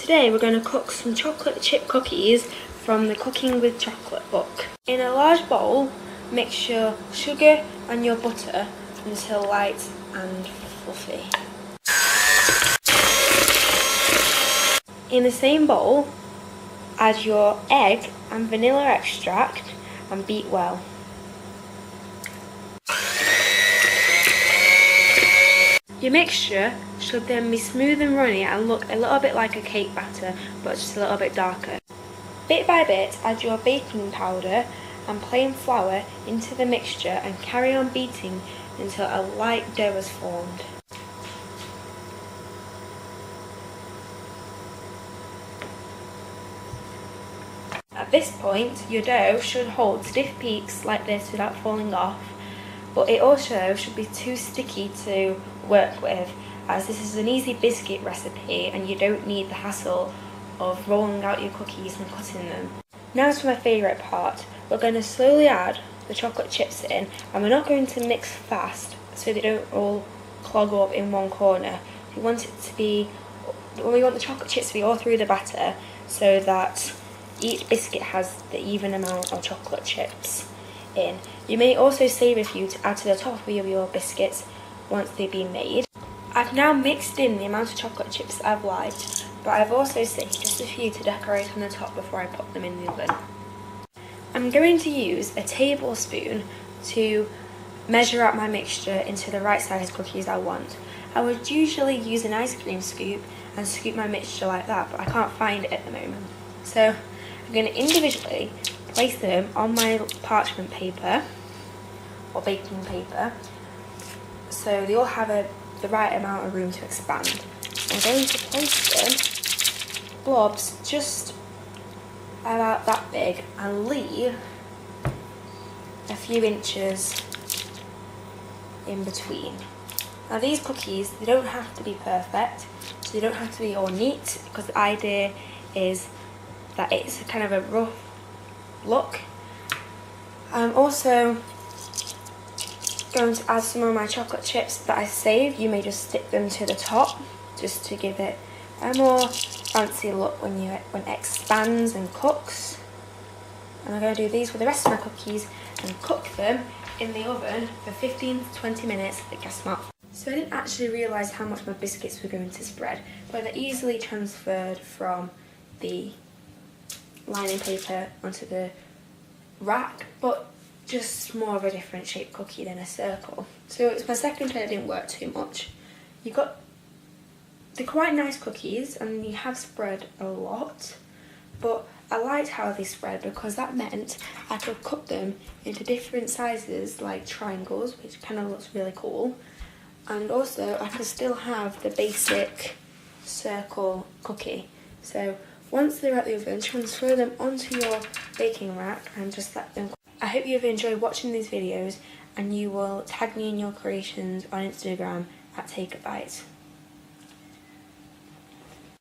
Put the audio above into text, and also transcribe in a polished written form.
Today we're going to cook some chocolate chip cookies from the Cooking with Chocolate book. In a large bowl, mix your sugar and your butter until light and fluffy. In the same bowl, add your egg and vanilla extract and beat well. Your mixture should then be smooth and runny and look a little bit like a cake batter, but just a little bit darker. Bit by bit, add your baking powder and plain flour into the mixture and carry on beating until a light dough is formed. At this point, your dough should hold stiff peaks like this without falling off, but it also should be too sticky to work with, as this is an easy biscuit recipe and you don't need the hassle of rolling out your cookies and cutting them. Now to my favourite part. We're going to slowly add the chocolate chips in, and we're not going to mix fast so they don't all clog up in one corner. We want the chocolate chips to be all through the batter so that each biscuit has the even amount of chocolate chips in. You may also save a few to add to the top of your biscuits once they've been made. I've now mixed in the amount of chocolate chips that I've liked, but I've also saved just a few to decorate on the top before I put them in the oven. I'm going to use a tablespoon to measure out my mixture into the right size cookies I want. I would usually use an ice cream scoop and scoop my mixture like that, but I can't find it at the moment. So I'm going to individually place them on my parchment paper or baking paper so they all have the right amount of room to expand. I'm going to place them blobs just about that big and leave a few inches in between. Now these cookies, they don't have to be perfect, so they don't have to be all neat, because the idea is that it's kind of a rough look. I'm also going to add some of my chocolate chips that I saved. You may just stick them to the top just to give it a more fancy look when it expands and cooks. And I'm going to do these with the rest of my cookies and cook them in the oven for 15 to 20 minutes at gas mark. So I didn't actually realise how much my biscuits were going to spread, but they're easily transferred from the lining paper onto the rack, but just more of a different shaped cookie than a circle. So it's my second try, it didn't work too much. They're quite nice cookies and you have spread a lot, but I liked how they spread because that meant I could cut them into different sizes like triangles, which kind of looks really cool, and also I could still have the basic circle cookie. So once they're at the oven, transfer them onto your baking rack and just let them cook. I hope you've enjoyed watching these videos and you will tag me in your creations on Instagram at Take a Bite.